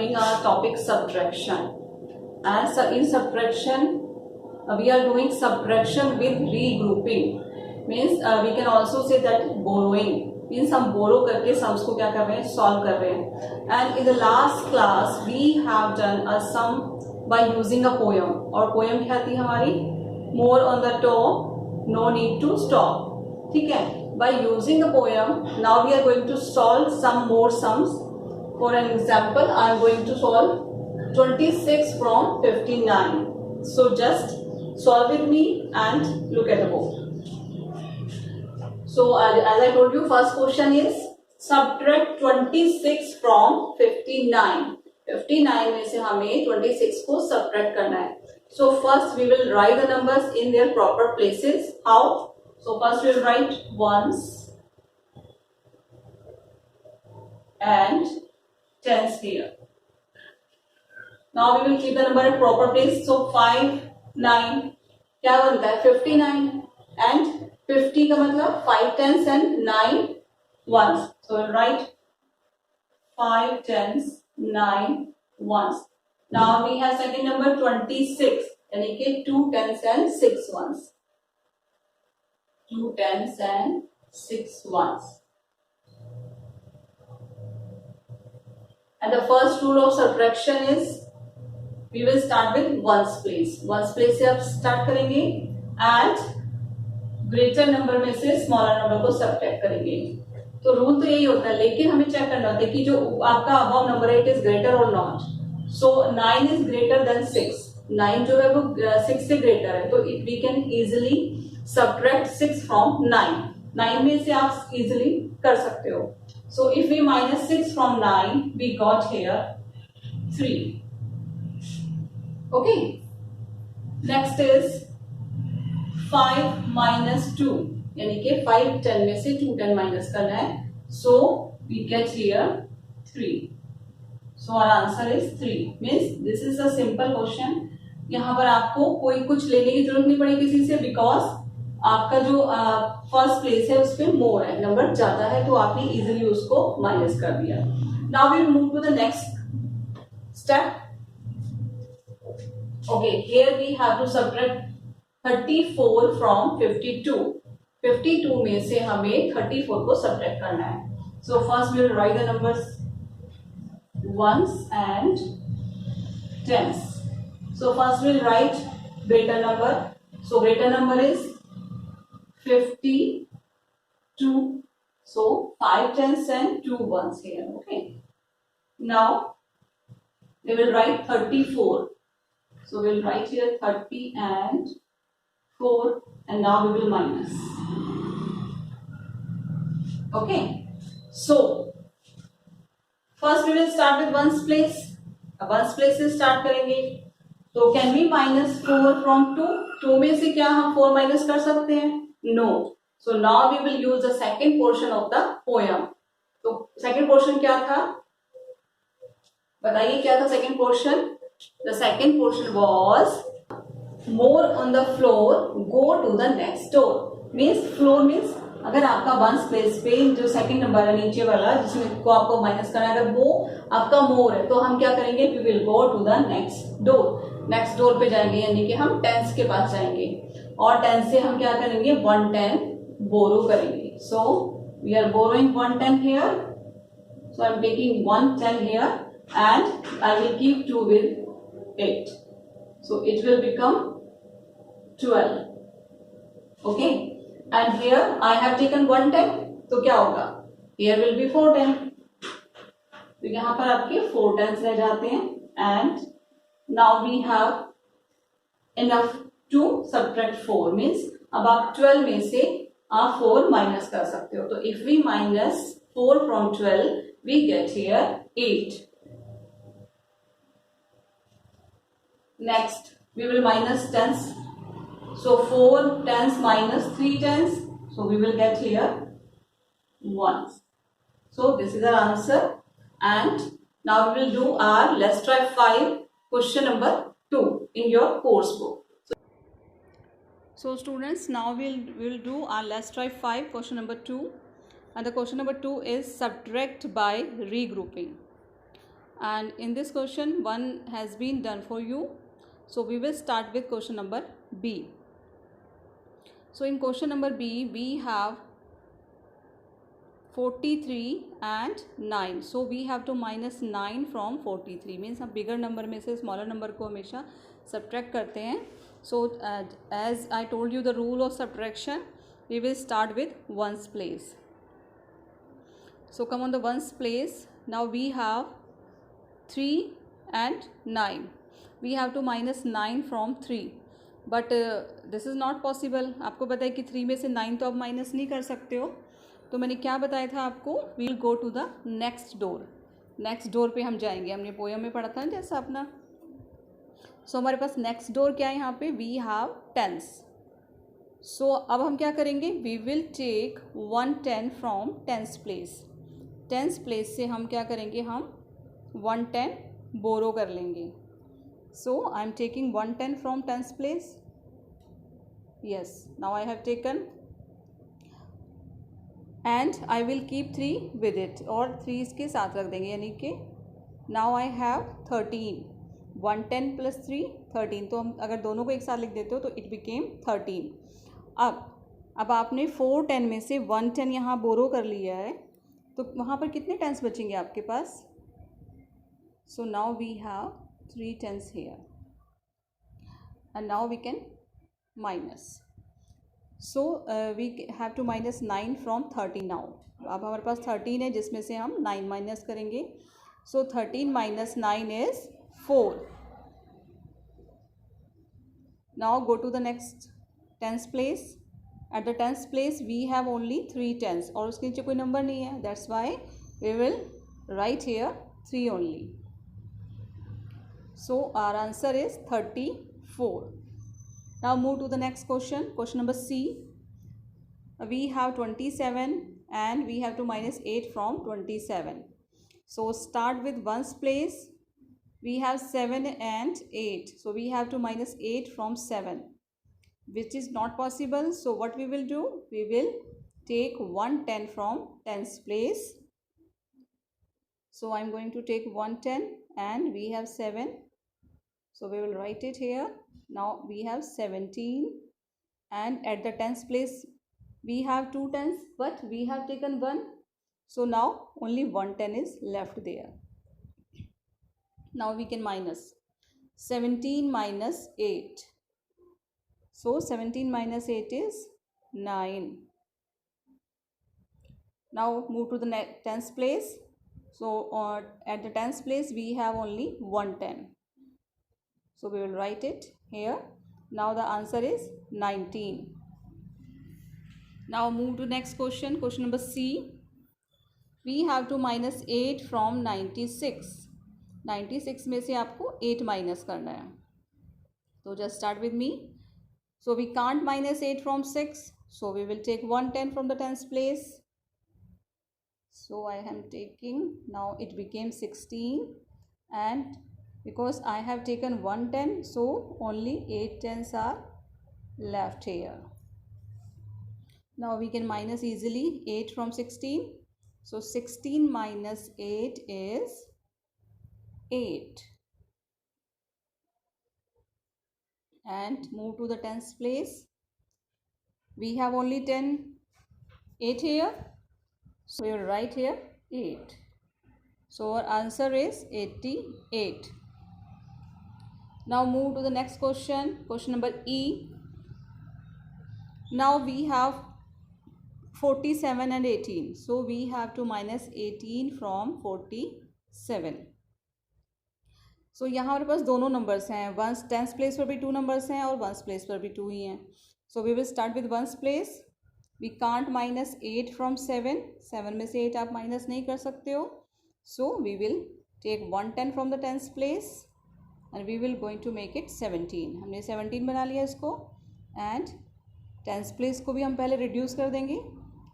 continuing our topic subtraction. And so in subtraction, we are doing subtraction with regrouping. Means we can also say that borrowing. Means हम borrow करके sums को क्या कर रहे हैं, solve कर रहे हैं. And in the last class we have done a sum by using a poem. और poem क्या थी हमारी? More on the top, no need to stop. ठीक है? By using a poem, now we are going to solve some more sums. For an example, I am going to solve 26 from 59. So just solve with me and look at the board. So as I told you, first question is subtract 26 from 59. 59 में से हमें 26 को subtract करना है. So first we will write the numbers in their proper places. How? So first we will write ones and tens here. Now we will keep the number at proper place. So 5, 9 क्या बनता है 59 and 50 का मतलब 5 tens and 9 ones. So we'll write 5 tens 9 ones. Now we have second number 26 यानी कि 2 tens and 6 ones. 2 tens and 6 ones. And the first rule of subtraction is we will start with ones place. Ones place से आप start करेंगे and greater number में से smaller number को subtract करेंगे. तो रूल तो यही होता है, लेकिन हमें चेक करना होता है कि जो आपका above number है it is greater or not. So 9 is greater than 6. 9 जो है वो 6 से greater है, तो we can easily subtract 6 from 9. 9 में से आप easily कर सकते हो. So if we minus 6 from 9, we got here 3. Okay. Next is 5 minus 2. यानी कि 5 10 में से 2 10 minus करना है. So we get here 3. So our answer is 3. Means this is a simple question. यहाँ पर आपको कोई कुछ लेने की जरूरत नहीं पड़ी किसी से, because आपका जो फर्स्ट प्लेस है उस पे मोर है, नंबर ज्यादा है, तो आपने इजीली उसको माइनस कर दिया. Now we will move to the next step. Okay, here we have to subtract 34 from 52. 52 में से हमें 34 को सबट्रैक्ट करना है. So first we will write the numbers ones and tens. So first we will write greater number. So greater number is 52. So 5 tens and 2 ones here. Okay. Now we will write 34. So we will write here 30 and 4, and now we will minus. Okay. So first we will start with ones place. अब ones place से start करेंगे. तो can we minus 4 from 2? 2 में से क्या हम 4 minus कर सकते हैं? No. So now we will use the second portion of the poem. तो second portion क्या था? बताइए क्या था second portion? The second portion was more on the floor, go to the next door. Means floor means अगर आपका ones place पे जो सेकंड नंबर है नीचे वाला जिसमें को आपको माइनस करना है, अगर वो आपका मोर है तो हम क्या करेंगे, we will go to the next door. Next door पे जाएंगे यानी कि हम टेंस के पास जाएंगे, और टेंस से हम क्या करेंगे 110 बोरो करेंगे. So we are borrowing 110 here. So I am taking 110 here and I will keep 2 with 8. So it will become 12. Okay. And here I have taken 110, तो क्या होगा, here will be 410. तो यहाँ पर आपके 4 tens रह जाते हैं. And now we have enough to subtract 4. Means अब आप 12 में से आप 4 माइनस कर सकते हो. तो if we minus 4 from 12, we get here 8. Next we will minus tens. So 4 tens minus 3 tens. So we will get here 1. So this is our answer. And now we will do our let's try 5 question number 2 in your course book. So students, now we will do our let's try 5 question number 2. And the question number 2 is subtract by regrouping. and in this question one has been done for you. So we will start with question number B. So in question number B we have 43 and 9. So we have to minus 9 from 43. Means हम bigger number में से smaller number को हमेशा subtract करते हैं. So as I told you the rule of subtraction, we will start with ones place. So come on the ones place. Now we have 3 and 9. We have to minus 9 from 3. But this is not possible. आपको पता है कि 3 में से 9 तो आप minus नहीं कर सकते हो. तो मैंने क्या बताया था आपको, we will go to the next door. Next door पे हम जाएंगे. हमने पोयम में पढ़ा था ना जैसा अपना. सो हमारे पास नेक्स्ट डोर क्या है यहाँ पे, वी हैव टेंस. सो अब हम क्या करेंगे, we will take 110 from tens place. Tens place से हम क्या करेंगे, हम 110 बोरो कर लेंगे. So I am taking 110 from tens place. Yes, now I have taken and I will keep 3 with it, और 3 इसके साथ रख देंगे, यानी कि नाउ आई हैव 13. 110 प्लस 3 13. तो हम अगर दोनों को एक साथ लिख देते हो तो इट बिकेम 13. अब आपने 410 में से 110 यहाँ बोरो कर लिया है, तो वहाँ पर कितने टेंस बचेंगे आपके पास. So now we have 3 tens here and now we can minus. So we have to minus 9 from 13 now. अब हमारे पास 13 है जिसमें से हम 9 माइनस करेंगे. So 13 minus 9 is 4. Now go to the next tens place. At the tens place we have only 3 tens, और उसके नीचे कोई नंबर नहीं है. That's why we will write here 3 only. So our answer is 34. Now move to the next question. Question number C. We have 27 and we have to minus 8 from 27. So start with ones place. We have 7 and 8. So we have to minus 8 from 7, which is not possible. So what we will do? We will take 110 from tens place. So I am going to take 110 and we have 7. So we will write it here. Now we have 17 and at the tens place we have 2 tens, but we have taken 1. So now only 110 is left there. Now we can minus 17 minus 8. So 17 minus 8 is 9. Now move to the tens place. So at the tens place we have only 110. So we will write it here. Now the answer is 19. Now move to next question. Question number C. We have to minus 8 from 96. 96 में से आपको 8 minus करना है. तो just start with me. So we can't minus 8 from 6. So we will take 110 from the tens place. So I am taking, now it became 16, and because I have taken 110, so only 8 tens are left here. Now we can minus easily 8 from 16. So 16 minus 8 is 8. And move to the tens place. We have only 8 here. So we will write here 8. So our answer is 88. Now move to the next question. Question number E. Now we have 47 and 18. So we have to minus 18 from 47. So यहाँ हमारे पास दोनों numbers हैं. Ones tens place पर भी 2 numbers हैं और ones place पर भी 2 ही हैं. So we will start with ones place. We can't minus 8 from 7. 7 में से 8 आप माइनस नहीं कर सकते हो. So we will take 110 from the tens place. And we will going to make it 17. हमने 17 बना लिया इसको. एंड टेंस प्लेस को भी हम पहले रिड्यूस कर देंगे.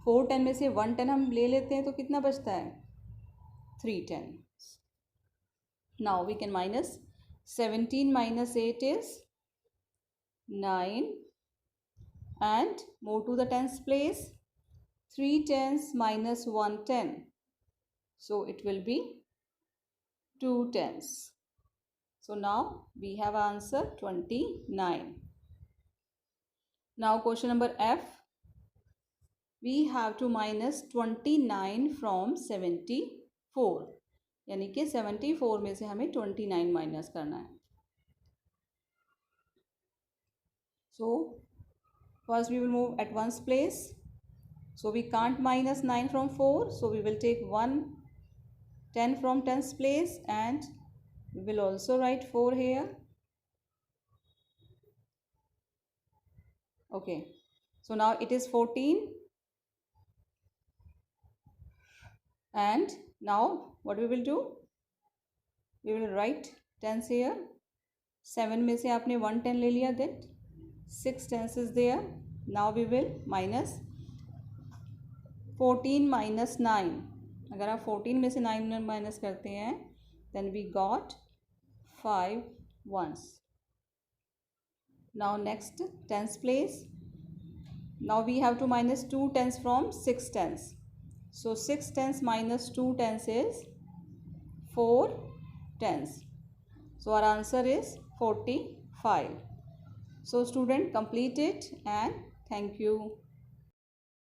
410 में से 110 हम ले लेते हैं तो कितना बचता है, 310. Now we can minus 17 minus 8 is 9. And move to the tens place. 3 tens minus 110. So it will be 2 tens. So now we have answer 29. Now question number F. We have to minus 29 from 74. यानी कि 74 में से हमें 29 minus करना है. So first we will move at ones place. So we can't minus 9 from 4. So we will take 10 from tens place and we will also write 4 here. Okay. So now it is 14. And now what we will do? We will write tens here. 7 में से आपने 1 10 ले लिया. Then 6 tens is there. Now we will minus 14 minus 9. अगर आप 14 में से 9 minus करते हैं then we got 5 ones. Now next tens place. Now we have to minus 2 tens from 6 tens. So 6 tens minus 2 tens is 4 tens. So our answer is 45. So student, complete it and thank you.